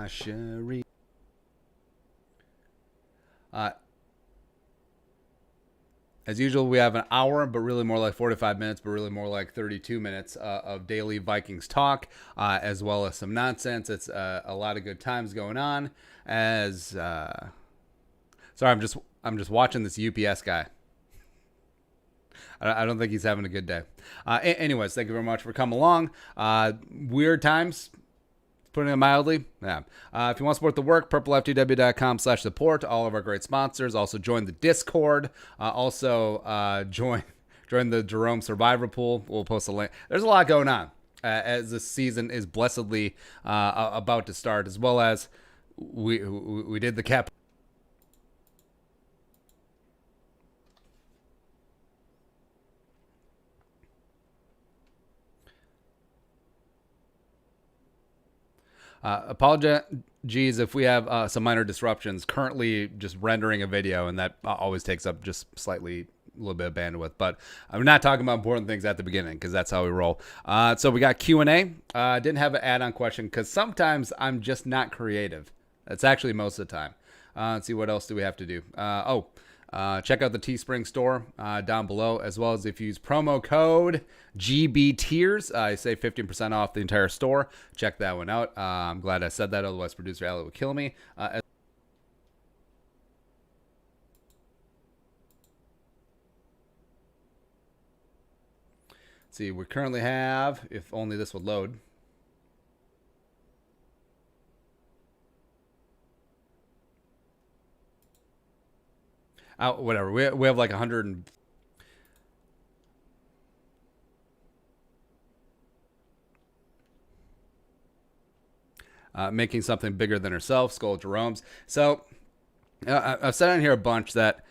Sherry. As usual, we have an hour, but really more like 45 minutes, but really more like 32 minutes of daily Vikings talk, as well as some nonsense. It's a lot of good times going on. Sorry, I'm just watching this UPS guy. I don't think he's having a good day. Anyways, thank you very much for coming along. Weird times. Putting it mildly, yeah. If you want to support the work, purpleftw.com/support. All of our great sponsors. Also join the Discord. Join the Jerome Survivor Pool. We'll post a link. There's a lot going on as this season is blessedly about to start, as well as we did the cap. Apologies if we have some minor disruptions. Currently just rendering a video, and that always takes up just slightly a little bit of bandwidth. But I'm not talking about important things at the beginning because that's how we roll. So we got Q&A. Didn't have an add-on question because sometimes I'm just not creative. That's actually most of the time. Let's see, what else do we have to do? Check out the Teespring store down below, as well as if you use promo code GBTears, you save 15% off the entire store. Check that one out. I'm glad I said that, otherwise producer Alec would kill me. See, we currently have, if only this would load. Whatever. We have like 100 making something bigger than herself. Skull Jeromes. So I've said on here a bunch that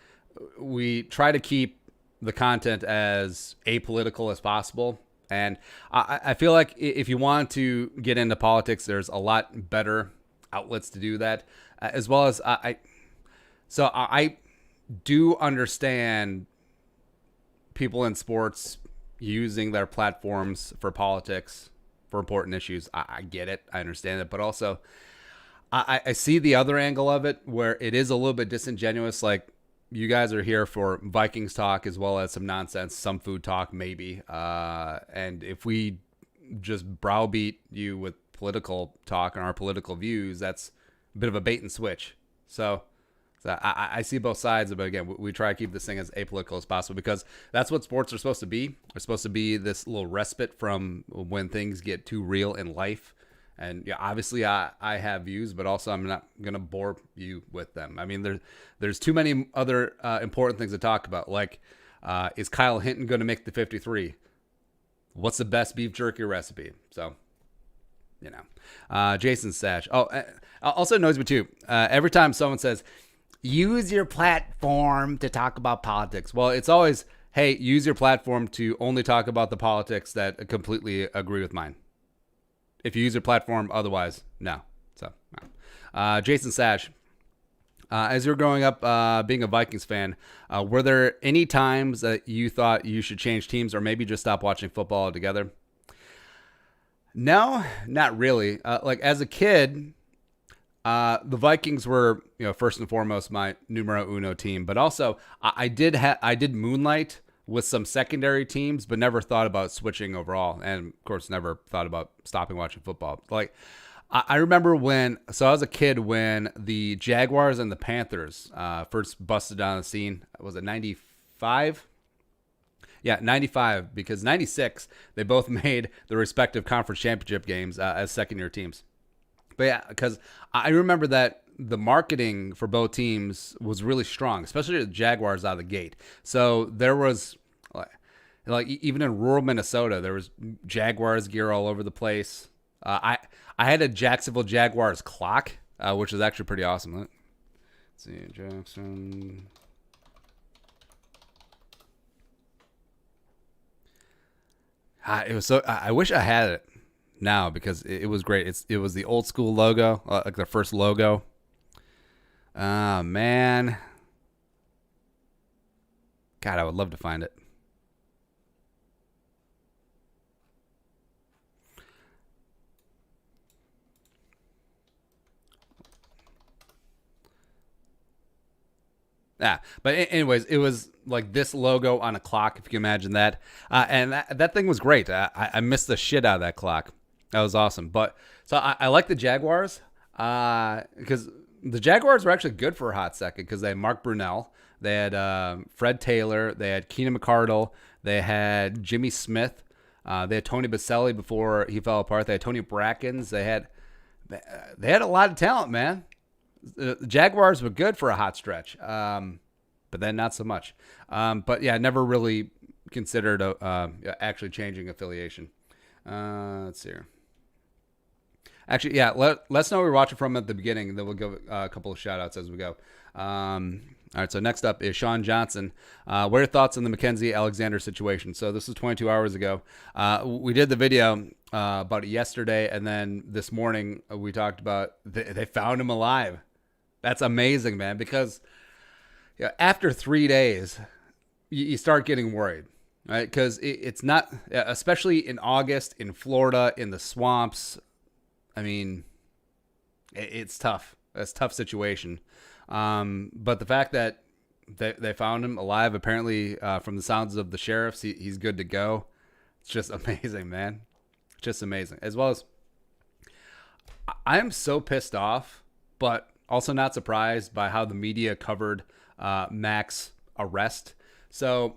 we try to keep the content as apolitical as possible. And I feel like if you want to get into politics, there's a lot better outlets to do that, as well as I do understand people in sports using their platforms for politics, for important issues. I get it. I understand it. But also, I see the other angle of it where it is a little bit disingenuous. Like, you guys are here for Vikings talk as well as some nonsense, some food talk, maybe. And if we just browbeat you with political talk and our political views, that's a bit of a bait and switch. So I see both sides, but again, we try to keep this thing as apolitical as possible because that's what sports are supposed to be. They're supposed to be this little respite from when things get too real in life. And yeah, obviously I have views, but also I'm not going to bore you with them. I mean, there's too many other important things to talk about. Like, is Kyle Hinton going to make the 53? What's the best beef jerky recipe? So, you know, Jason Sash. Oh, also annoys me too. Every time someone says, use your platform to talk about politics. Well, it's always, hey, use your platform to only talk about the politics that completely agree with mine. If you use your platform, otherwise, no. So, Jason Sash, as you were growing up, being a Vikings fan, were there any times that you thought you should change teams or maybe just stop watching football altogether? No, not really. Like, as a kid, the Vikings were, first and foremost my numero uno team, but also I did moonlight with some secondary teams, but never thought about switching overall, and of course never thought about stopping watching football. Like, I remember I was a kid when the Jaguars and the Panthers first busted on the scene. Was it 95? Yeah, 95, because 96 they both made the respective conference championship games as second-year teams. But yeah, because I remember that the marketing for both teams was really strong, especially the Jaguars out of the gate. So there was, like even in rural Minnesota, there was Jaguars gear all over the place. I had a Jacksonville Jaguars clock, which is actually pretty awesome. Let's see, Jackson. It was so. I wish I had it now because it was great. It was the old school logo, like the first logo. Ah, man. God, I would love to find it. Yeah, but anyways, it was like this logo on a clock, if you can imagine that. And that thing was great. I missed the shit out of that clock. That was awesome. But so I like the Jaguars because the Jaguars were actually good for a hot second because they had Mark Brunell, they had Fred Taylor, they had Keenan McCardle, they had Jimmy Smith, they had Tony Baselli before he fell apart. They had Tony Brackens. They had a lot of talent, man. The Jaguars were good for a hot stretch, but then not so much. But yeah, never really considered actually changing affiliation. Let's see here. Actually, yeah, let's know where we're watching from at the beginning, and then we'll give a couple of shout-outs as we go. All right, so next up is Shawn Johnson. What are your thoughts on the Mackenzie Alexander situation? So this was 22 hours ago. We did the video about it yesterday, and then this morning we talked about they found him alive. That's amazing, man, because after 3 days, you start getting worried, right? Because it's not, especially in August, in Florida, in the swamps. I mean, it's tough. It's a tough situation. But the fact that they found him alive, apparently from the sounds of the sheriffs, he's good to go. It's just amazing, man. Just amazing. As well as, I am so pissed off, but also not surprised by how the media covered Mac's arrest. So,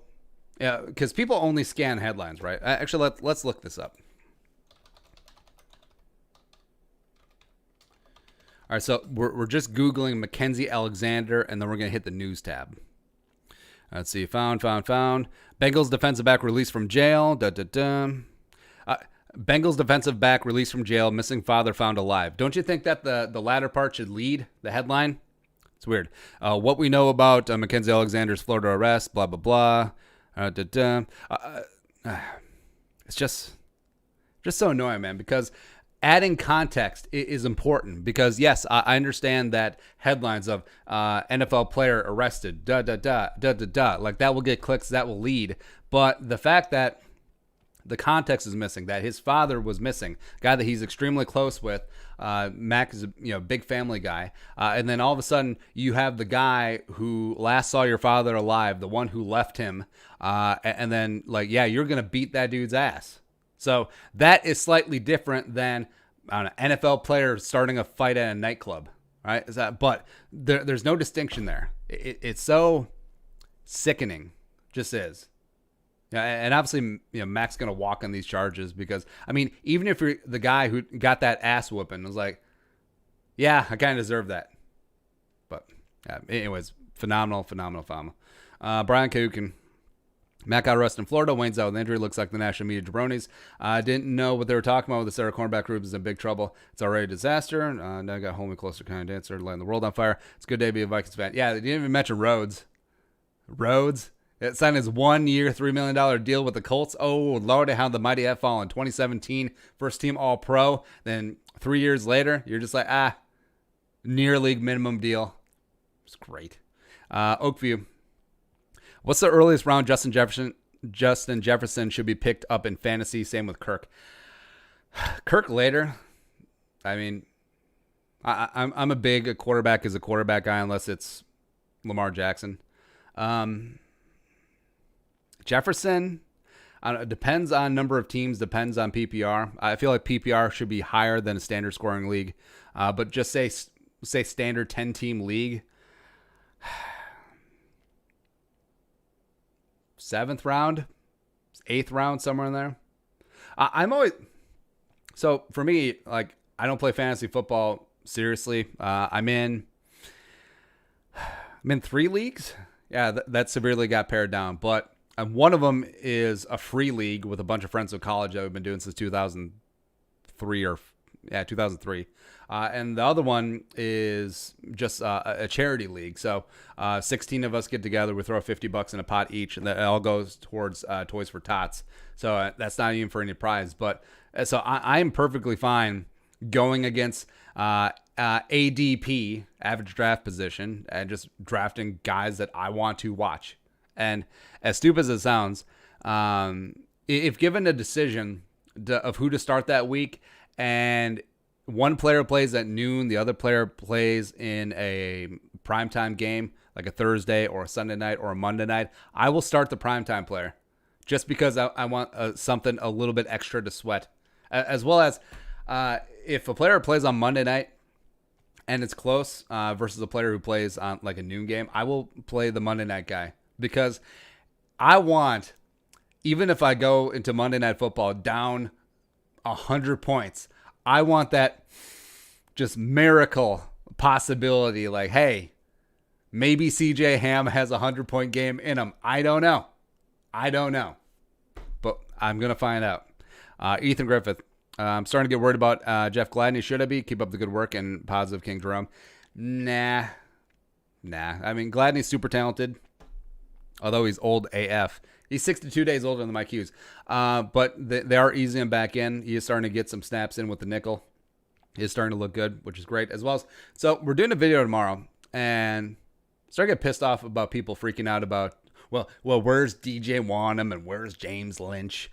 yeah, because people only scan headlines, right? Actually, let's look this up. All right, so we're just Googling Mackenzie Alexander, and then we're going to hit the news tab. Let's see. Found. Bengals defensive back released from jail. Bengals defensive back released from jail. Missing father found alive. Don't you think that the latter part should lead the headline? It's weird. What we know about Mackenzie Alexander's Florida arrest, blah, blah, blah. It's just so annoying, man, because adding context is important because, yes, I understand that headlines of NFL player arrested, like that will get clicks, that will lead. But the fact that the context is missing, that his father was missing, guy that he's extremely close with, Mac is a big family guy, and then all of a sudden you have the guy who last saw your father alive, the one who left him, and then you're gonna beat that dude's ass. So that is slightly different than an NFL player starting a fight at a nightclub, right? But there's no distinction there. It's so sickening, just is. Yeah, and obviously, Mac's gonna walk on these charges because, I mean, even if you're the guy who got that ass whooping, was like, yeah, I kind of deserve that. But anyways, phenomenal. Brian Kahukin. Mac got arrested in Florida. Wayne's out with injury. Looks like the national media jabronis didn't know what they were talking about with the Sarah cornerback group is in big trouble. It's already a disaster. Now I got home and closer kind of dancer, lighting the world on fire. It's a good day to be a Vikings fan. Yeah, they didn't even mention Rhodes. It signed his 1 year, $3 million deal with the Colts. Oh, Lord, how the mighty have fallen. 2017, first team All-Pro. Then 3 years later, you're just like, near league minimum deal. It's great. Oakview. What's the earliest round Justin Jefferson should be picked up in fantasy? Same with Kirk. Kirk later. I mean, I'm a big quarterback is a quarterback guy unless it's Lamar Jackson. Jefferson, depends on number of teams, depends on PPR. I feel like PPR should be higher than a standard scoring league. But just say standard 10-team league. 7th round, 8th round, somewhere in there. I'm always, so for me, like, I don't play fantasy football seriously. I'm in 3 leagues. Yeah, that severely got pared down. But one of them is a free league with a bunch of friends from college that we've been doing since 2003 2003. And the other one is just a charity league. So 16 of us get together. We throw $50 in a pot each, and that all goes towards Toys for Tots. So that's not even for any prize. But so I'm perfectly fine going against ADP, average draft position, and just drafting guys that I want to watch. And as stupid as it sounds, if given a decision of who to start that week, and one player plays at noon, the other player plays in a primetime game, like a Thursday or a Sunday night or a Monday night, I will start the primetime player just because I want something a little bit extra to sweat. As well as if a player plays on Monday night and it's close versus a player who plays on like a noon game, I will play the Monday night guy because I want, even if I go into Monday Night Football down 100 points, I want that just miracle possibility. Like, hey, maybe CJ Ham has a 100-point game in him. I don't know. But I'm going to find out. Ethan Griffith. I'm starting to get worried about Jeff Gladney. Should I be? Keep up the good work and positive King Jerome. Nah. I mean, Gladney's super talented, although he's old AF. He's 62 days older than Mike Hughes. But they are easing him back in. He is starting to get some snaps in with the nickel. He's starting to look good, which is great. As well as, so we're doing a video tomorrow, and starting to get pissed off about people freaking out about, well, where's DJ Wanham and where's James Lynch?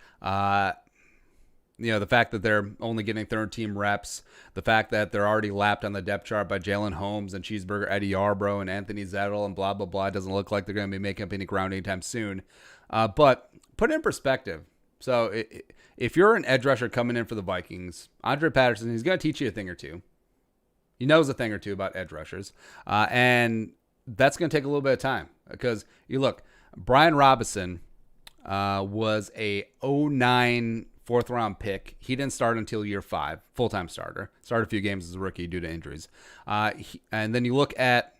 The fact that they're only getting third-team reps, the fact that they're already lapped on the depth chart by Jalen Holmes and Cheeseburger Eddie Yarbrough and Anthony Zettel and blah, blah, blah. It doesn't look like they're going to be making up any ground anytime soon. But put it in perspective. So if you're an edge rusher coming in for the Vikings, Andre Patterson, he's going to teach you a thing or two. He knows a thing or two about edge rushers. And that's going to take a little bit of time because you look, Brian Robinson was a 09 fourth-round pick. He didn't start until year 5, full-time starter. Started a few games as a rookie due to injuries. And then you look at...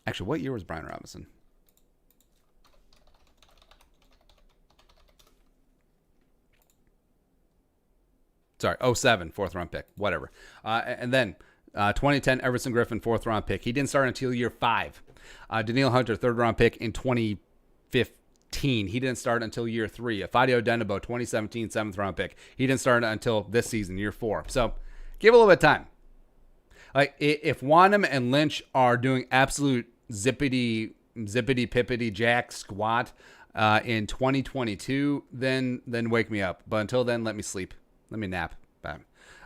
Actually, what year was Brian Robinson? Sorry, 07, fourth-round pick. Whatever. And then 2010, Everson Griffin, fourth-round pick. He didn't start until year 5. Danielle Hunter, third-round pick in 2015. He didn't start until year 3. Fadio Denebo, 2017, 7th-round pick. He didn't start until this season, year 4. So give a little bit of time. Like, if Wanham and Lynch are doing absolute zippity-pippity jack squat in 2022, then wake me up. But until then, let me sleep. Let me nap.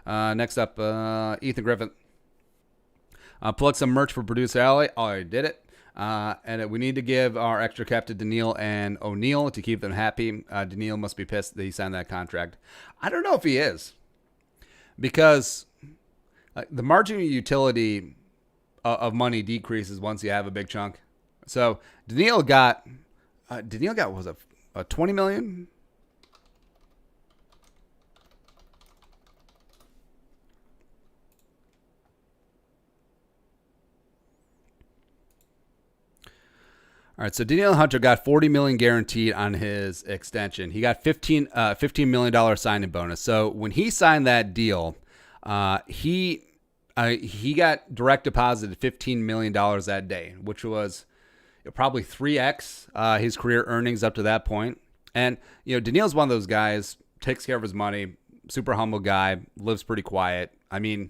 Next up, Ethan Griffin. Plug some merch for Producer Alley. Already did it. And we need to give our extra cap to Danielle and O'Neal to keep them happy. Danielle must be pissed that he signed that contract. I don't know if he is. Because the marginal utility of money decreases once you have a big chunk. So Danielle got was a $20 million? All right, so Danielle Hunter got $40 million guaranteed on his extension. He got $15 million signing bonus. So when he signed that deal, he got direct deposited $15 million that day, which was probably 3x his career earnings up to that point. And Danielle's one of those guys, takes care of his money, super humble guy, lives pretty quiet. I mean,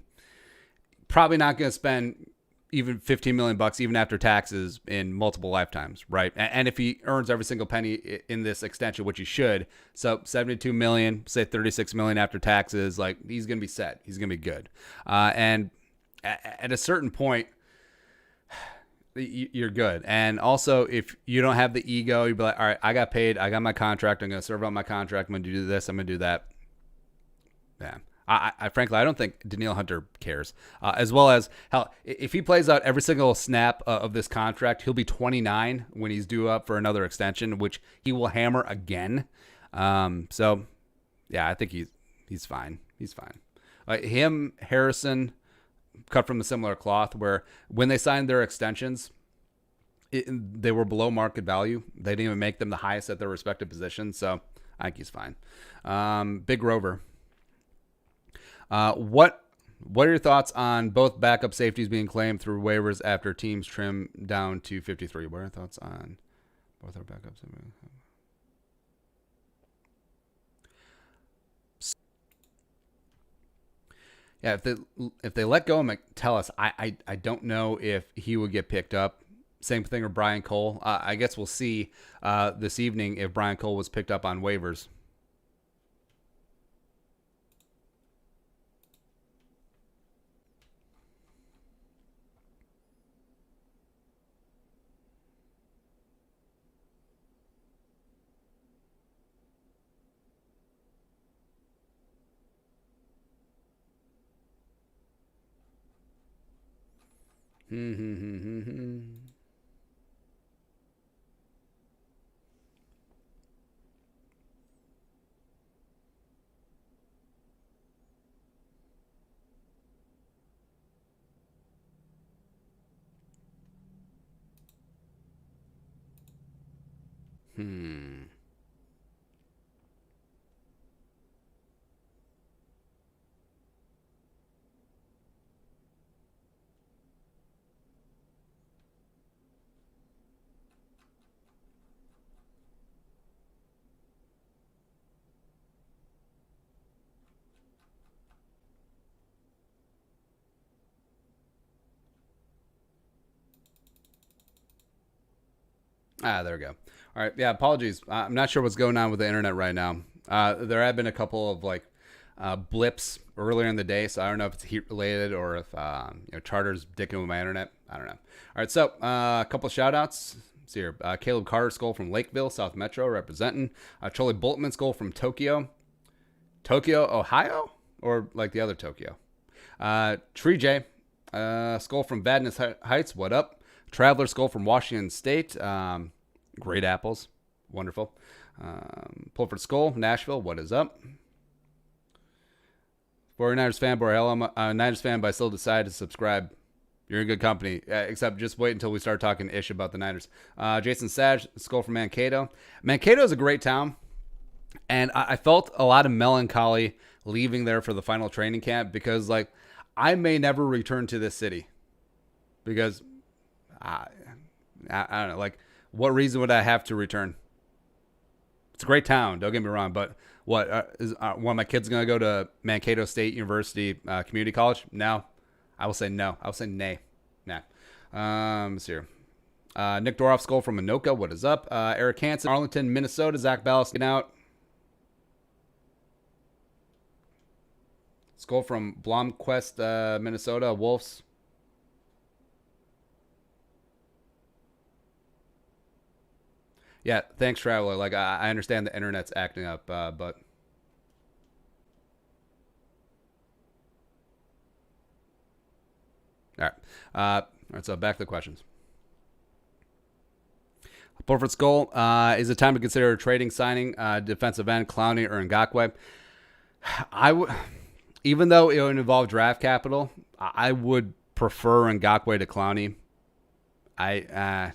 probably not going to spend even $15 million even after taxes in multiple lifetimes, right? And if he earns every single penny in this extension, which he should, so $72 million, say $36 million after taxes, like he's going to be set. He's going to be good. And at a certain point, you're good. And also, if you don't have the ego, you'd be like, all right, I got paid. I got my contract. I'm going to serve out my contract. I'm going to do this. I'm going to do that. Yeah. I frankly, I don't think Danielle Hunter cares. As well as, hell, if he plays out every single snap of this contract, he'll be 29 when he's due up for another extension, which he will hammer again. So, yeah, I think he's fine. He's fine. Him, Harrison, cut from a similar cloth, where when they signed their extensions, they were below market value. They didn't even make them the highest at their respective positions. So, I think he's fine. Big Rover. What are your thoughts on both backup safeties being claimed through waivers after teams trim down to 53? What are your thoughts on both our backups? Yeah, if they let go of Metellus, I don't know if he would get picked up. Same thing with Brian Cole. I guess we'll see this evening if Brian Cole was picked up on waivers. There we go. All right. Yeah, apologies. I'm not sure what's going on with the internet right now. There have been a couple of like blips earlier in the day, so I don't know if it's heat related or if Charter's dicking with my internet. I don't know. All right, so a couple of shout outs. Let's see here. Caleb Carter Skull from Lakeville, South Metro, representing. Charlie Boltman Skull from Tokyo, Ohio, or like the other Tokyo. Tree J Skull from Badness Heights. What up? Traveler Skull from Washington State. Great apples. Wonderful. Pulford Skull, Nashville. What is up? 49ers fanboy. Hello, Niners fan, but I still decided to subscribe. You're in good company. Except just wait until we start talking ish about the Niners. Jason Sage, Skull from Mankato. Mankato is a great town. And I felt a lot of melancholy leaving there for the final training camp because, like, I may never return to this city. Because I don't know, like, what reason would I have to return? It's a great town, don't get me wrong, but what is one of my kids going to go to Mankato State University Community College? No. I will say no. I will say nay. Nah. Let's see here. Nick Doroff Skull from Anoka. What is up? Eric Hansen, Arlington, Minnesota. Zach Ballas getting out. Skull from Blomquist, Minnesota. Wolves. Yeah, thanks, Traveler. Like, I understand the internet's acting up, but... All right, so back to the questions. Porford Skull, is it time to consider trading, signing defensive end, Clowney or Ngakoue? Even though it would involve draft capital, I would prefer Ngakoue to Clowney. I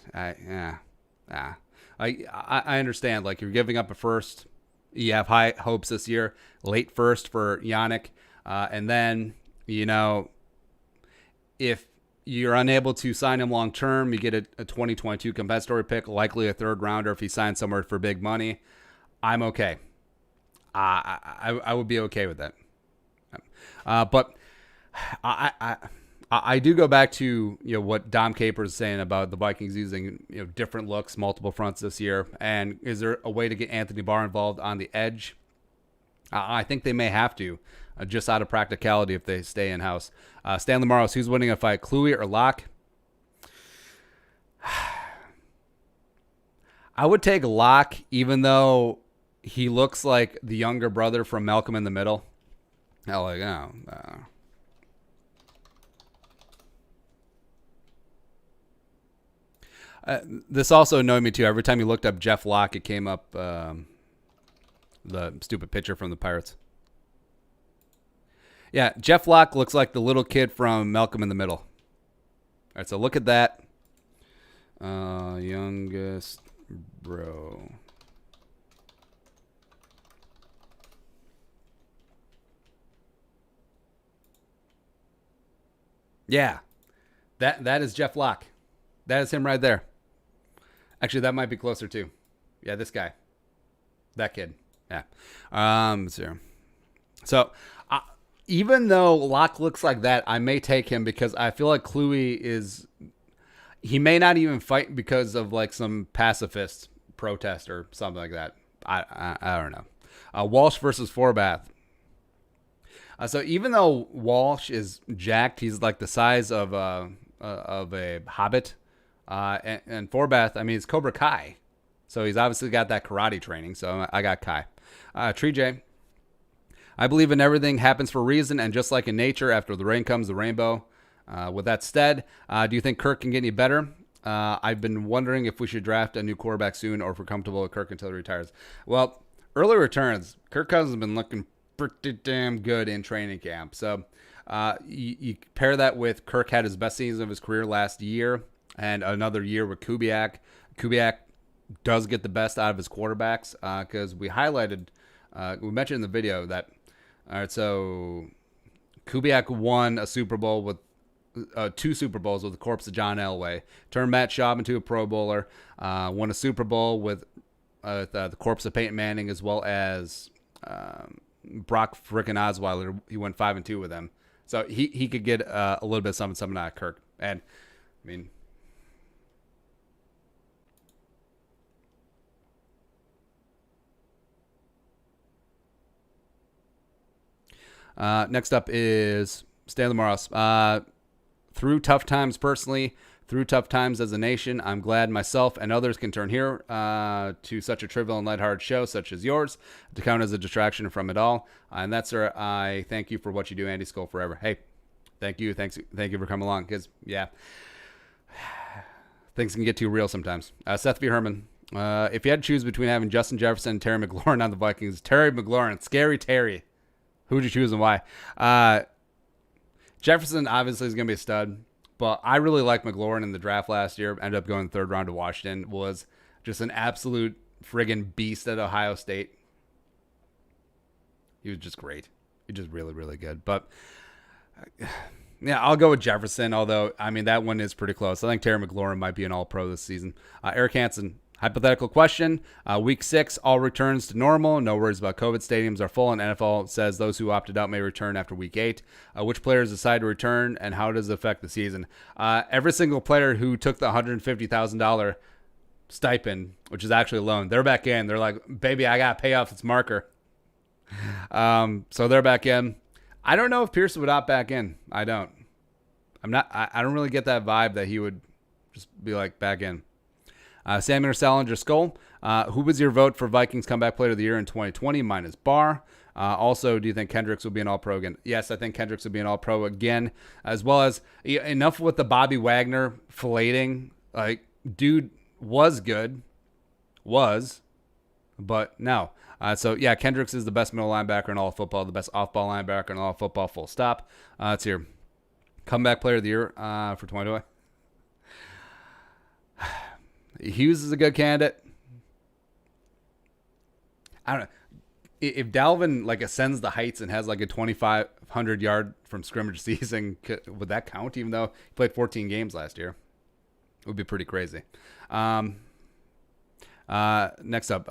understand. Like, you're giving up a first. You have high hopes this year. Late first for Yannick. And then, if you're unable to sign him long term, you get a 2022 compensatory pick, likely a third rounder if he signs somewhere for big money. I'm okay. I would be okay with that. But I do go back to what Dom Capers is saying about the Vikings using different looks, multiple fronts this year, and is there a way to get Anthony Barr involved on the edge? I think they may have to, just out of practicality if they stay in house. Stanley Morris, who's winning a fight, Kluey or Locke? I would take Locke, even though he looks like the younger brother from Malcolm in the Middle. This also annoyed me too. Every time you looked up Jeff Locke, it came up the stupid picture from the Pirates. Yeah, Jeff Locke looks like the little kid from Malcolm in the Middle. All right, so look at that. Youngest bro. Yeah, that is Jeff Locke. That is him right there. Actually, that might be closer too. Yeah, this guy. That kid. Yeah. So even though Locke looks like that, I may take him because I feel like Kluey he may not even fight because of like some pacifist protest or something like that. I don't know. Walsh versus Forbath. So even though Walsh is jacked, he's like the size of a hobbit. And Forbath, I mean, it's Cobra Kai. So he's obviously got that karate training. So I got Kai. Tree J. I believe in everything happens for a reason. And just like in nature, after the rain comes the rainbow. With that said, do you think Kirk can get any better? I've been wondering if we should draft a new quarterback soon or if we're comfortable with Kirk until he retires. Well, early returns, Kirk Cousins has been looking pretty damn good in training camp. So you pair that with Kirk had his best season of his career last year and another year with Kubiak. Kubiak does get the best out of his quarterbacks because we mentioned in the video that, all right, so Kubiak won a Super Bowl with 2 Super Bowls with the corpse of John Elway, turned Matt Schaub into a Pro Bowler, won a Super Bowl with the corpse of Peyton Manning as well as Brock frickin' Osweiler. He went 5-2 with them, so he could get a little bit of something out of Kirk. And I mean, next up is Stanley Morris. Through tough times personally, through tough times as a nation, I'm glad myself and others can turn here to such a trivial and lighthearted show such as yours to count as a distraction from it all. And that's sir, I thank you for what you do, Andy Skull forever. Hey, thank you for coming along. Because yeah, things can get too real sometimes. Seth V. Herman. If you had to choose between having Justin Jefferson and Terry McLaurin on the Vikings, Terry McLaurin, scary Terry. Who would you choose and why? Jefferson obviously is going to be a stud, but I really like McLaurin in the draft last year. Ended up going 3rd round to Washington. Was just an absolute friggin' beast at Ohio State. He was just great. He was just really, really good. But yeah, I'll go with Jefferson, although, I mean, that one is pretty close. I think Terry McLaurin might be an all-pro this season. Eric Hansen. Hypothetical question. Week 6, all returns to normal. No worries about COVID. Stadiums are full, and NFL says those who opted out may return after Week 8. Which players decide to return, and how does it affect the season? Every single player who took the $150,000 stipend, which is actually a loan, they're back in. They're like, baby, I got to pay off this marker. So they're back in. I don't know if Pearson would opt back in. I don't. I don't really get that vibe that he would just be like back in. Samuel Salinger Skull. Who was your vote for Vikings Comeback Player of the Year in 2020? Mine is Barr. Also, do you think Kendricks will be an All-Pro again? Yes, I think Kendricks will be an All-Pro again, as well as enough with the Bobby Wagner filleting. Like, dude was good. But no. So, yeah, Kendricks is the best middle linebacker in all of football, the best off-ball linebacker in all of football, full stop. It's your Comeback Player of the Year for 2020. Hughes is a good candidate. I don't know. If Dalvin like ascends the heights and has like a 2,500 yard from scrimmage season, would that count? Even though he played 14 games last year, it would be pretty crazy. Next up,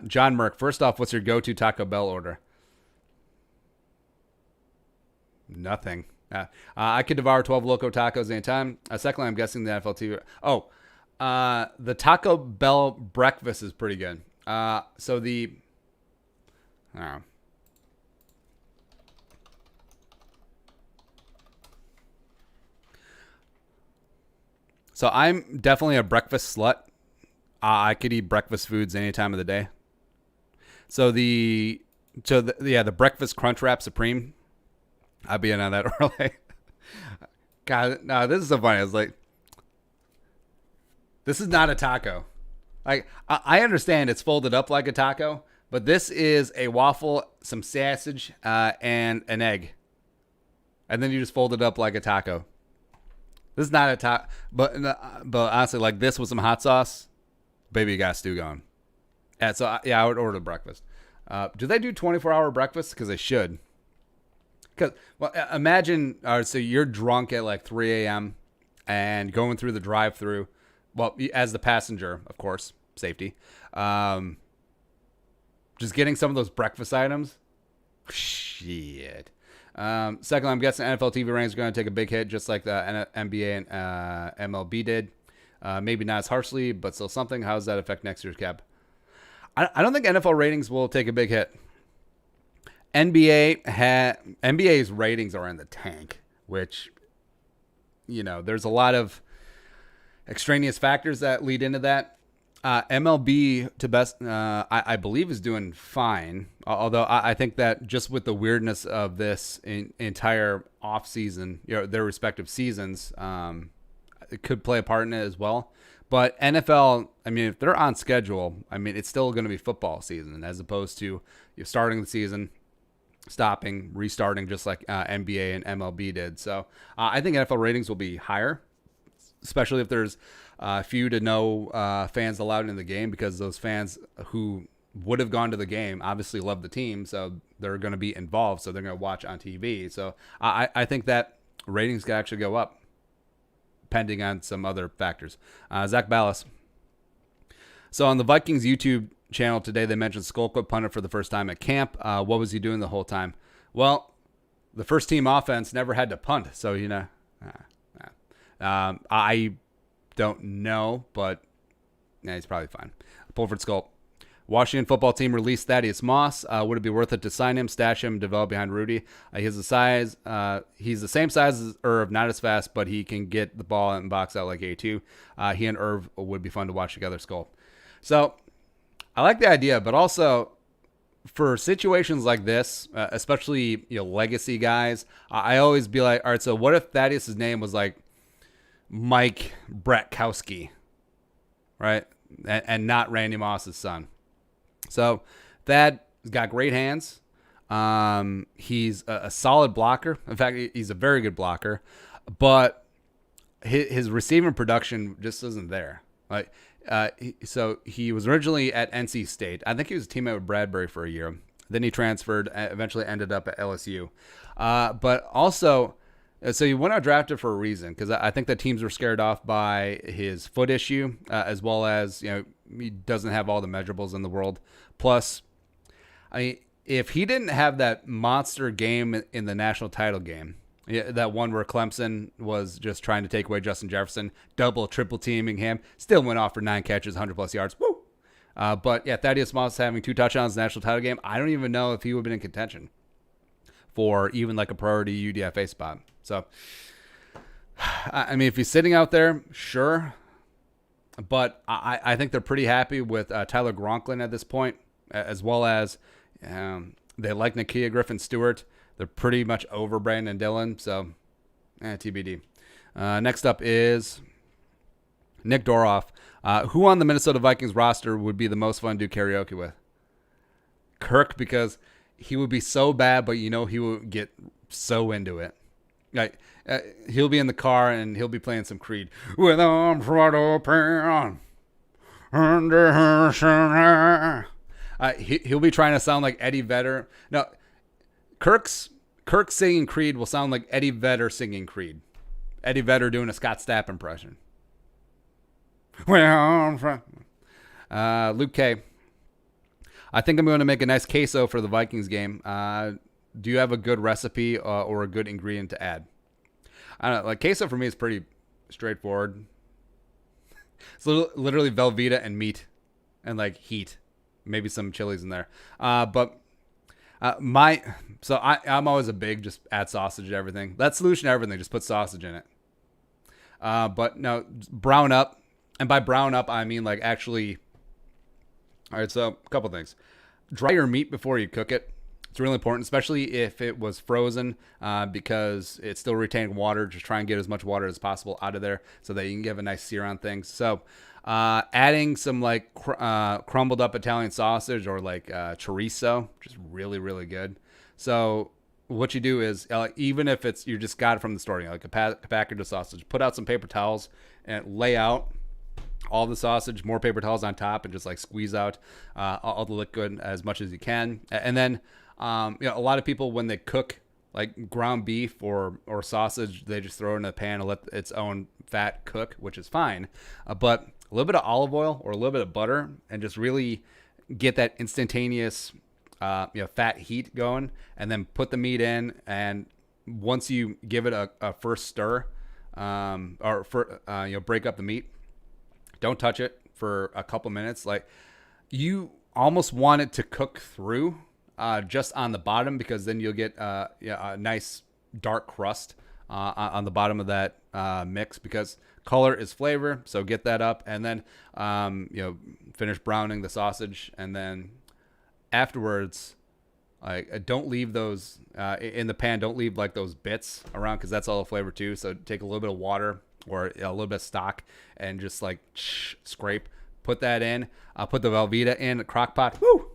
John Merck. First off, what's your go-to Taco Bell order? Nothing. I could devour 12 Loco Tacos anytime. Secondly, I'm guessing the NFL TV. The Taco Bell breakfast is pretty good. So I'm definitely a breakfast slut. I could eat breakfast foods any time of the day. So the breakfast Crunchwrap Supreme, I'd be in on that early. God, no, this is so funny. I was like, this is not a taco. Like, I understand it's folded up like a taco, but this is a waffle, some sausage, and an egg. And then you just fold it up like a taco. This is not a taco. But honestly, like this with some hot sauce, baby, you got stew going. Yeah, so, I would order breakfast. Do they do 24-hour breakfast? Because they should. Because, well, imagine, so you're drunk at like 3 a.m. and going through the drive-thru. Well, as the passenger, of course, safety. Just getting some of those breakfast items. Shit. Second, I'm guessing NFL TV ratings are going to take a big hit, just like the NBA and MLB did. Maybe not as harshly, but still something. How does that affect next year's cap? I don't think NFL ratings will take a big hit. NBA's ratings are in the tank, which, there's a lot of extraneous factors that lead into that. MLB to best, I believe is doing fine. Although I think that just with the weirdness of this entire off season, their respective seasons, it could play a part in it as well. But NFL, I mean, if they're on schedule, I mean, it's still going to be football season as opposed to starting the season, stopping, restarting, just like NBA and MLB did. So I think NFL ratings will be higher, especially if there's few to no fans allowed in the game, because those fans who would have gone to the game obviously love the team, so they're going to be involved, so they're going to watch on TV. So I think that ratings could actually go up, pending on some other factors. Zach Ballas. So on the Vikings YouTube channel today, they mentioned Skolka punted for the first time at camp. What was he doing the whole time? Well, the first team offense never had to punt, so I don't know, but he's probably fine. Pulford Sculp. Washington football team released Thaddeus Moss. Would it be worth it to sign him, stash him, develop behind Rudy? He's the size. He's the same size as Irv, not as fast, but he can get the ball and box out like A2. He and Irv would be fun to watch together. Skull. So I like the idea, but also for situations like this, especially legacy guys, I always be like, all right, so what if Thaddeus' name was like Mike Bratkowski, right, and not Randy Moss's son? So Thad's got great hands. He's a solid blocker. In fact, he's a very good blocker, but his receiving production just isn't there. Like, so he was originally at NC State. I think he was a teammate with Bradbury for a year. Then he transferred, eventually ended up at LSU. But also, so he went out drafted for a reason, because I think that teams were scared off by his foot issue, as well as, he doesn't have all the measurables in the world. Plus, I mean, if he didn't have that monster game in the national title game, that one where Clemson was just trying to take away Justin Jefferson, double, triple teaming him, still went off for 9 catches, 100-plus yards. Woo! But, Thaddeus Moss having 2 touchdowns in the national title game, I don't even know if he would have been in contention for even like a priority UDFA spot. So, I mean, if he's sitting out there, sure. But I think they're pretty happy with Tyler Gronklin at this point, as well as they like Nakia Griffin-Stewart. They're pretty much over Brandon Dillon, so TBD. Next up is Nick Doroff. Who on the Minnesota Vikings roster would be the most fun to do karaoke with? Kirk, because he would be so bad, but he would get so into it. Like, he'll be in the car and he'll be playing some Creed. With arms wide open, under her shirt. He'll be trying to sound like Eddie Vedder. No, Kirk singing Creed will sound like Eddie Vedder singing Creed. Eddie Vedder doing a Scott Stapp impression. Luke K. I think I'm going to make a nice queso for the Vikings game. Do you have a good recipe or a good ingredient to add? I don't know. Like, queso for me is pretty straightforward. It's literally Velveeta and meat and like heat, maybe some chilies in there. I'm always a big just add sausage to everything. That solution to everything, just put sausage in it. But no, brown up, and by brown up I mean like actually. All right, so a couple things. Dry your meat before you cook it. It's really important, especially if it was frozen, because it's still retaining water. Just try and get as much water as possible out of there so that you can give a nice sear on things. So adding some like crumbled up Italian sausage or like chorizo, which is really, really good. So what you do is, even if you just got it from the store, like a package of sausage, put out some paper towels and lay out all the sausage, more paper towels on top, and just like squeeze out all the liquid as much as you can. And then a lot of people, when they cook like ground beef or sausage, they just throw it in a pan and let its own fat cook, which is fine. But a little bit of olive oil or a little bit of butter, and just really get that instantaneous fat heat going, and then put the meat in. And once you give it a first stir, break up the meat, don't touch it for a couple minutes. Like, you almost want it to cook through just on the bottom, because then you'll get a nice dark crust on the bottom of that mix, because color is flavor. So get that up, and then finish browning the sausage, and then afterwards, don't leave those in the pan. Don't leave like those bits around, because that's all the flavor too. So take a little bit of water or a little bit of stock and just like scrape. Put that in. Put the Velveeta in the crock pot. Woo!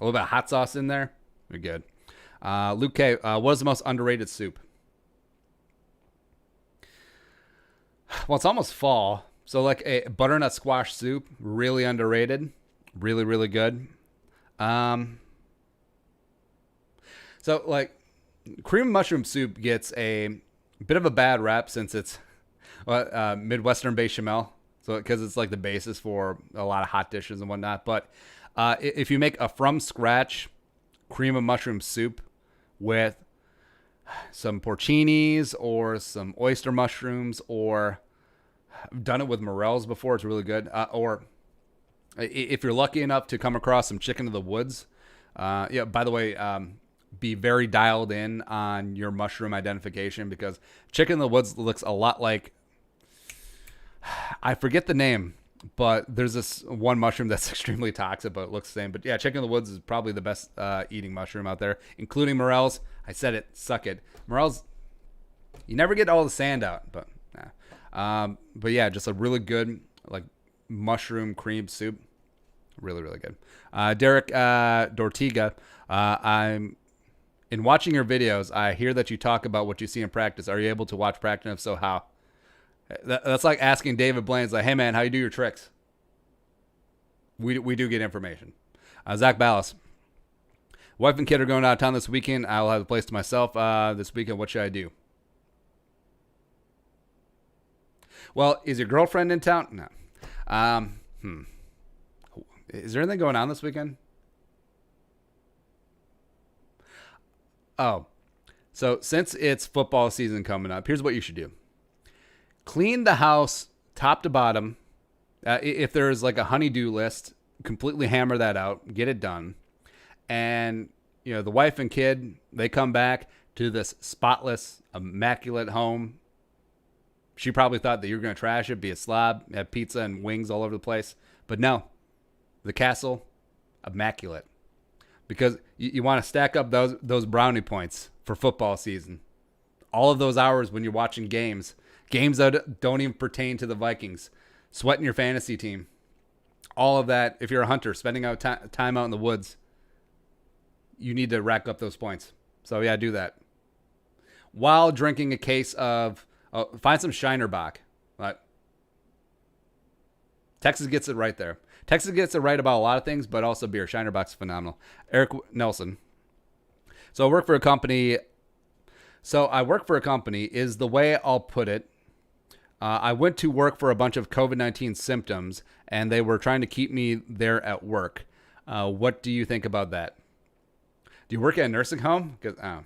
A little bit of hot sauce in there. We're good. Luke K, what is the most underrated soup? Well, it's almost fall. So like a butternut squash soup, really underrated. Really, really good. So like cream mushroom soup gets a bit of a bad rap since it's Midwestern bechamel. So because it's like the basis for a lot of hot dishes and whatnot. But if you make a from scratch cream of mushroom soup with some porcinis or some oyster mushrooms, or I've done it with morels before, it's really good. Or if you're lucky enough to come across some chicken of the woods, by the way, be very dialed in on your mushroom identification, because chicken of the woods looks a lot like, I forget the name, but there's this one mushroom that's extremely toxic, but it looks the same. But yeah, chicken of the woods is probably the best eating mushroom out there, including morels. I said it, suck it. Morels, you never get all the sand out, but nah. But yeah, just a really good like mushroom cream soup. Really, really good. Derek Dortiga, in watching your videos, I hear that you talk about what you see in practice. Are you able to watch practice? If so, how? That's like asking David Blaine's like, hey man, how you do your tricks? We do get information. Zach Ballas, wife and kid are going out of town this weekend. I'll have the place to myself this weekend. What should I do? Well, is your girlfriend in town? No. Is there anything going on this weekend? Oh, so since it's football season coming up, here's what you should do. Clean the house top to bottom. If there's like a honey-do list, completely hammer that out, get it done. And, the wife and kid, they come back to this spotless, immaculate home. She probably thought that you were going to trash it, be a slob, have pizza and wings all over the place. But no, the castle, immaculate. Because you want to stack up those brownie points for football season. All of those hours when you're watching games that don't even pertain to the Vikings, sweating your fantasy team, all of that. If you're a hunter, spending out time out in the woods, you need to rack up those points. So yeah, do that while drinking a case of find some Shinerbach. Texas gets it right there. Texas gets it right about a lot of things, but also beer. Shinerbach's phenomenal. Eric Nelson. So I work for a company is the way I'll put it. I went to work for a bunch of COVID-19 symptoms, and they were trying to keep me there at work. What do you think about that? Do you work at a nursing home? No.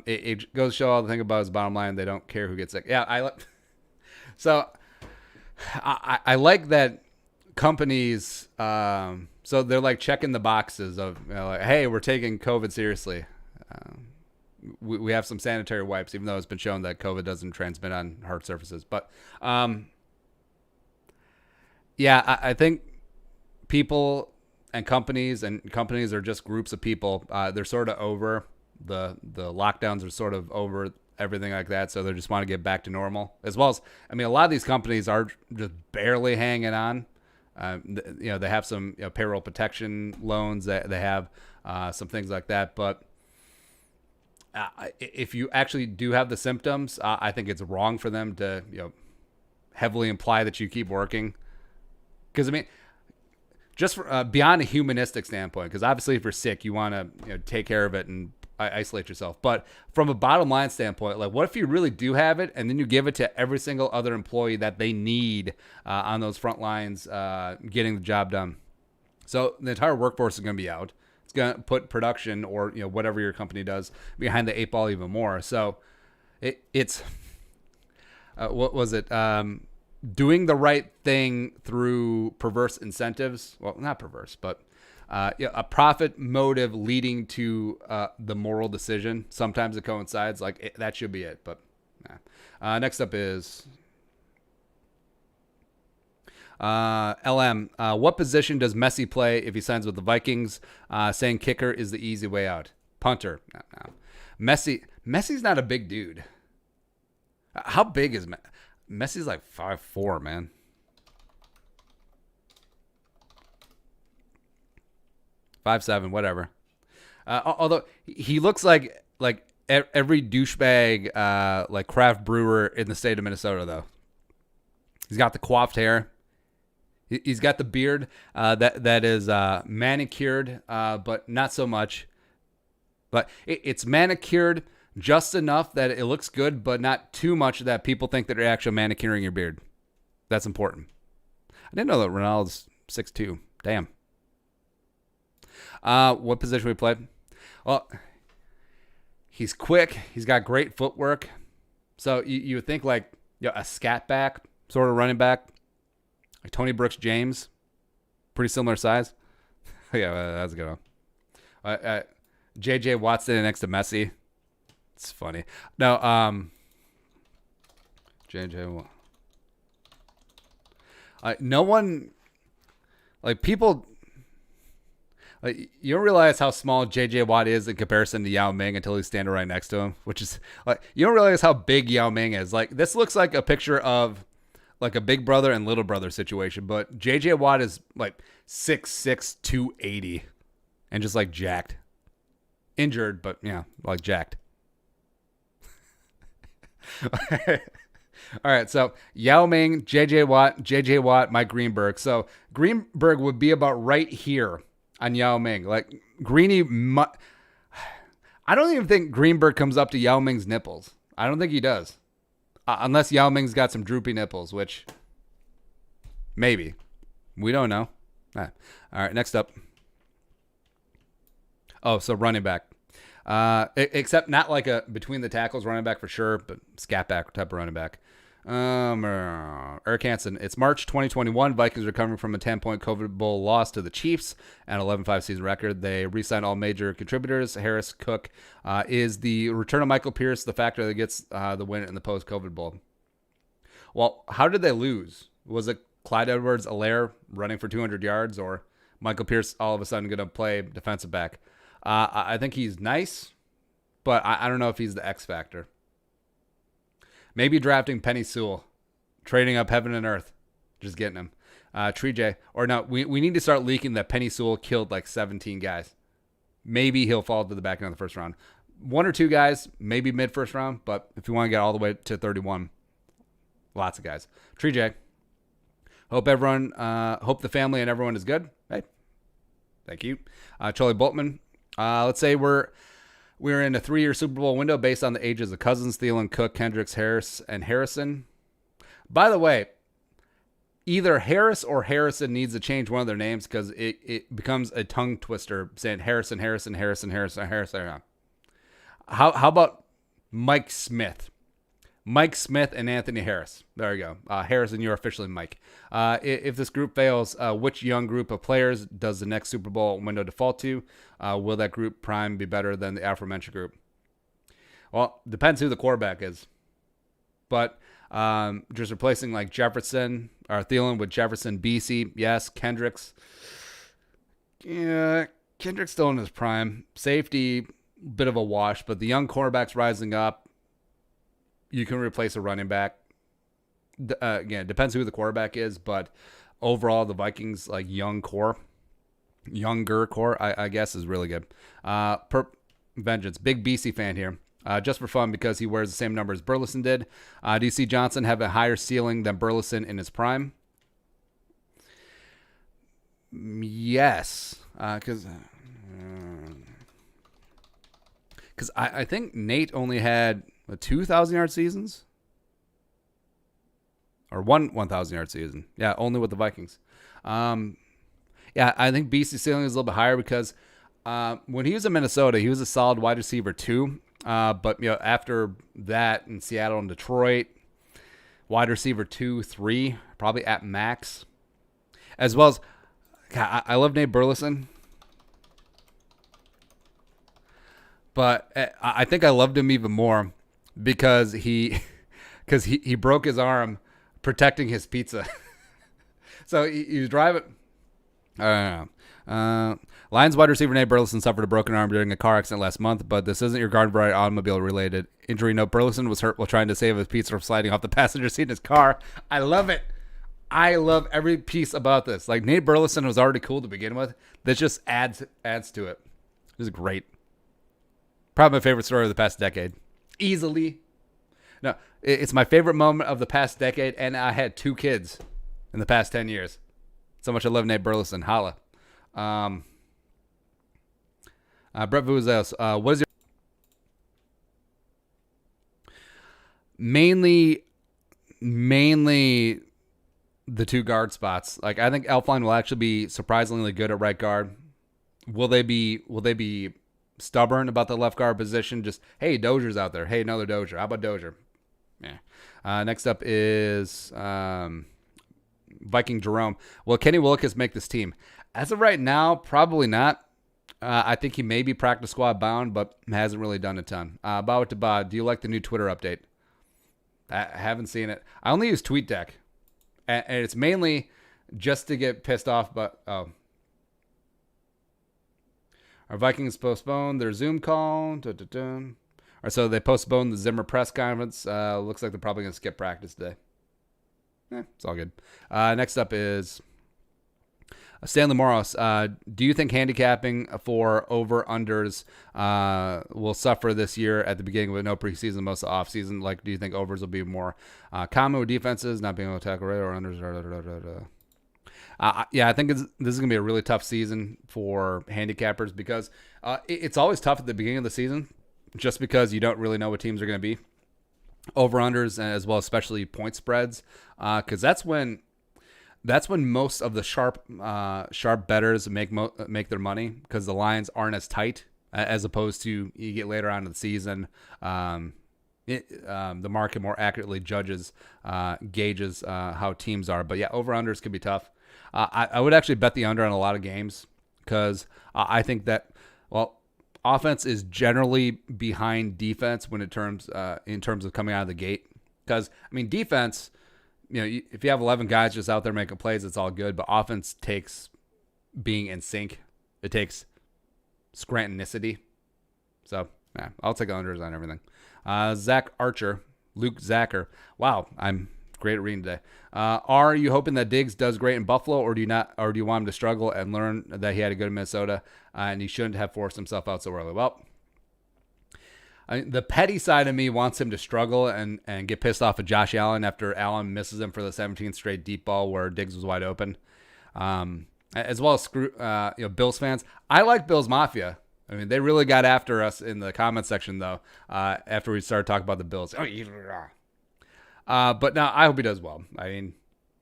It goes to show all the thing about his bottom line. They don't care who gets sick. Yeah, I like that companies. So they're like checking the boxes of, like, hey, we're taking COVID seriously. We have some sanitary wipes, even though it's been shown that COVID doesn't transmit on hard surfaces. But I think people and companies are just groups of people. They're sort of over the lockdowns are sort of over everything like that. So they just want to get back to normal, as well as, a lot of these companies are just barely hanging on. They have some payroll protection loans, that they have some things like that. But if you actually do have the symptoms, I think it's wrong for them to heavily imply that you keep working. Because just beyond a humanistic standpoint, because obviously if you're sick, you want to take care of it and isolate yourself. But from a bottom line standpoint, like, what if you really do have it and then you give it to every single other employee that they need on those front lines getting the job done? So the entire workforce is going to be out. It's going to put production or whatever your company does behind the eight ball even more. So it's what was it? Doing the right thing through perverse incentives. Well, not perverse, but A profit motive leading to the moral decision. Sometimes it coincides. That should be it. But next up is LM. What position does Messi play if he signs with the Vikings? Saying kicker is the easy way out. Punter. No. Messi's not a big dude. How big is Messi's like 5'4", man. 5'7", whatever. Although he looks like every douchebag like craft brewer in the state of Minnesota, though. He's got the coiffed hair. He's got the beard that is manicured, but not so much. But it's manicured just enough that it looks good, but not too much that people think that you're actually manicuring your beard. That's important. I didn't know that Ronaldo's 6'2". Damn. What position we play? Well, he's quick. He's got great footwork. So you would think like a scat back sort of running back, like Tony Brooks James, pretty similar size. Yeah, that's a good one. J.J. Watt standing next to Messi. It's funny. No, J.J. Watt. No one, like people, like you don't realize how small J.J. Watt is in comparison to Yao Ming until he's standing right next to him, which is like, you don't realize how big Yao Ming is. Like this looks like a picture of like a big brother and little brother situation, but J.J. Watt is like 6'6", 280 and just like jacked. Injured, but yeah, like jacked. All right, so Yao Ming, J.J. Watt, Mike Greenberg. So Greenberg would be about right here on Yao Ming. Like Greeny, I don't even think Greenberg comes up to Yao Ming's nipples. I don't think he does. Unless Yao Ming's got some droopy nipples, which maybe. We don't know. All right, next up. Oh, so running back. Except not like a between the tackles running back for sure, but scat back type of running back. Eric Hansen. It's March 2021. Vikings recovering from a 10-point COVID Bowl loss to the Chiefs and 11-5 season record. They re-signed all major contributors. Harris Cook is the return of Michael Pierce the factor that gets the win in the post-COVID Bowl. Well, how did they lose? Was it Clyde Edwards-Helaire running for 200 yards or Michael Pierce all of a sudden going to play defensive back? I think he's nice, but I don't know if he's the X factor. Maybe drafting Penny Sewell, trading up heaven and earth, just getting him. Tree J, or no, we need to start leaking that Penny Sewell killed like 17 guys. Maybe he'll fall to the back end of the first round. One or two guys, maybe mid first round, but if you want to get all the way to 31, lots of guys. Tree J, hope the family and everyone is good. Hey, thank you. Charlie Boltman. Let's say we're in a 3-year Super Bowl window based on the ages of Cousins, Thielen, Cook, Kendricks, Harris, and Harrison. By the way, either Harris or Harrison needs to change one of their names because it becomes a tongue twister saying Harrison. How about Mike Smith? Mike Smith and Anthony Harris. There you go. Harrison, you're officially Mike. If this group fails, which young group of players does the next Super Bowl window default to? Will that group prime be better than the aforementioned group? Well, depends who the quarterback is. But just replacing like Jefferson or Thielen with Jefferson, BC, yes. Kendricks. Yeah, Kendricks still in his prime. Safety, bit of a wash, but the young quarterback's rising up. You can replace a running back. Again, it depends who the quarterback is, but overall, the Vikings like younger core, I guess, is really good. Vengeance, big BC fan here. Just for fun because he wears the same number as Burleson did. Do you see Johnson have a higher ceiling than Burleson in his prime? Yes, because I think Nate only had 2,000-yard seasons or one 1,000-yard season. Yeah, only with the Vikings. Yeah, I think BC's ceiling is a little bit higher because when he was in Minnesota, he was a solid wide receiver too. But after that in Seattle and Detroit, wide receiver 2, 3, probably at max. As well as, God, I love Nate Burleson, But I think I loved him even more because he broke his arm protecting his pizza. So he was driving. Lions wide receiver Nate Burleson suffered a broken arm during a car accident last month, but this isn't your garden variety automobile related injury. No, Burleson was hurt while trying to save his pizza from sliding off the passenger seat in his car. I love it. I love every piece about this. Like, Nate Burleson was already cool to begin with. This just adds to it. This is great. Probably my favorite story of the past decade. Easily. No, it's my favorite moment of the past decade, and I had 2 kids in the past 10 years. So much I love Nate Burleson. Holla. Brett Vuzels, what is your... Mainly the 2 guard spots. Like, I think Elfline will actually be surprisingly good at right guard. Will they be stubborn about the left guard position? Just, hey, Dozier's out there. Hey, another Dozier. How about Dozier? Yeah. Next up is Viking Jerome. Will Kenny Willekes make this team? As of right now, probably not. I think he may be practice squad bound, but hasn't really done a ton. About to Bod, do you like the new Twitter update? I haven't seen it. I only use TweetDeck, and it's mainly just to get pissed off. But our Vikings postponed their Zoom call. Or so they postponed the Zimmer press conference. Looks like they're probably going to skip practice today. It's all good. Next up is Stanley Morris. Do you think handicapping for over-unders will suffer this year at the beginning with no preseason, most of the off-season? Like, do you think overs will be more common with defenses not being able to tackle right or unders? Yeah, I think this is going to be a really tough season for handicappers because it's always tough at the beginning of the season just because you don't really know what teams are going to be. Over-unders as well, especially point spreads, because that's when most of the sharp bettors make their money because the lines aren't as tight as opposed to you get later on in the season. The market more accurately gauges how teams are. But yeah, over-unders can be tough. I would actually bet the under on a lot of games because I think that, offense is generally behind defense in terms of coming out of the gate. Because, I mean, defense, if you have 11 guys just out there making plays, it's all good. But offense takes being in sync. It takes Scrantonicity. So, yeah, I'll take unders on everything. Zach Archer, Luke Zacher. Wow, I'm great at reading today. Are you hoping that Diggs does great in Buffalo, or do you want him to struggle and learn that he had to go to Minnesota and he shouldn't have forced himself out so early? Well, the petty side of me wants him to struggle and get pissed off at Josh Allen after Allen misses him for the 17th straight deep ball where Diggs was wide open. As well as Bills fans. I like Bills Mafia. I mean, they really got after us in the comment section though after we started talking about the Bills. But now I hope he does well. I mean,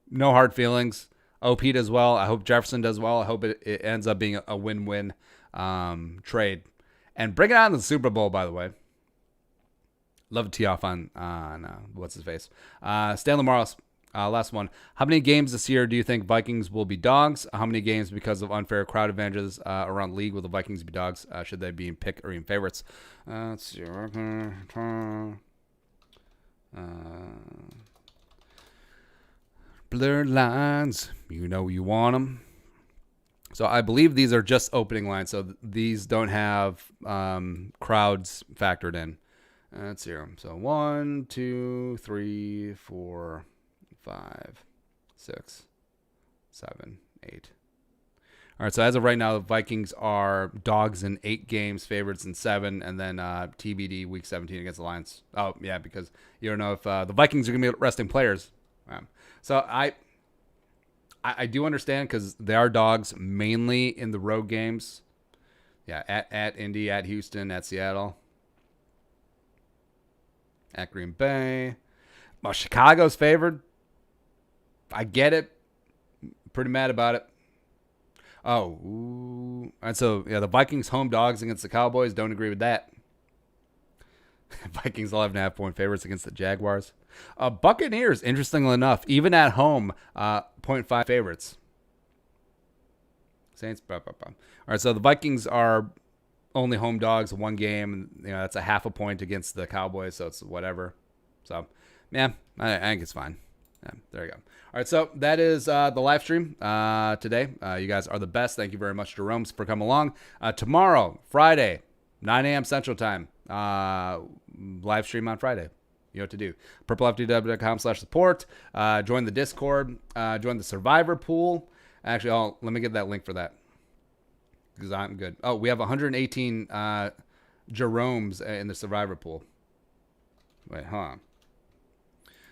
no hard feelings. OP does well. I hope Jefferson does well. I hope it ends up being a win-win trade. And bring it on to the Super Bowl, by the way. Love to tee off on what's his face. Stanley Morris, last one. How many games this year do you think Vikings will be dogs? How many games because of unfair crowd advantages around the league will the Vikings be dogs? Should they be in pick or even favorites? Let's see. Blurred lines, you know you want them. So I believe these are just opening lines, so these don't have crowds factored in. Let's see. So 1, 2, 3, 4, 5, 6, 7, 8. All right, so as of right now, the Vikings are dogs in 8 games, favorites in 7, and then TBD week 17 against the Lions. Oh, yeah, because you don't know if the Vikings are going to be resting players. So I do understand because they are dogs mainly in the road games. Yeah, at Indy, at Houston, at Seattle, at Green Bay. Well, Chicago's favored. I get it. Pretty mad about it. Oh, ooh. And so, yeah, the Vikings home dogs against the Cowboys. Don't agree with that. Vikings 11.5-point favorites against the Jaguars. Buccaneers, interestingly enough, even at home, 0.5 favorites. Saints, All right, so the Vikings are only home dogs, one game. You know, that's a half a point against the Cowboys, so it's whatever. So, yeah, I think it's fine. Yeah, there you go. All right, so that is the live stream today. You guys are the best. Thank you very much, Jeromes, for coming along. Tomorrow, Friday, 9 a.m. Central Time, live stream on Friday. You know what to do. purplefdw.com/support. Join the Discord. Join the Survivor pool. Actually, let me get that link for that because I'm good. Oh, we have 118 Jeromes in the Survivor pool. Wait, hold on.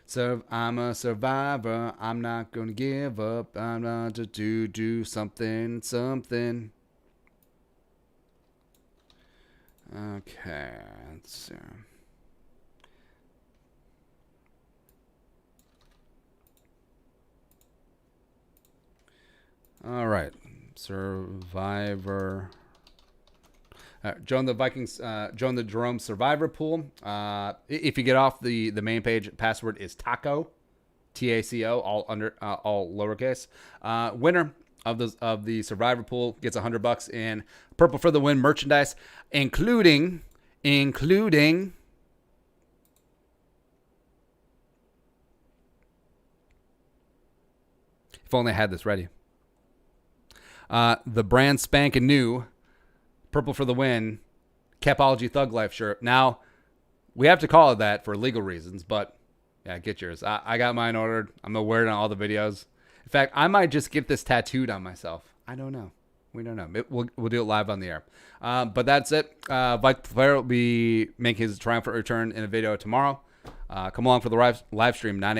So I'm a survivor. I'm not going to give up. I'm not to do something. Okay. Let's see. All right. Survivor. Join the Vikings, join the Jerome Survivor pool. If you get off the main page, password is TACO, TACO, all lowercase. Winner of the Survivor pool gets $100 in Purple for the Win merchandise, including. If only I had this ready. The brand spanking new Purple for the Win Capology Thug Life shirt. Now, we have to call it that for legal reasons, but yeah, get yours. I got mine ordered. I'm going to wear it on all the videos. In fact, I might just get this tattooed on myself. I don't know. We don't know. We'll do it live on the air. But that's it. Vike Flair will be making his triumphant return in a video tomorrow. Come along for the live stream, 9 a.m.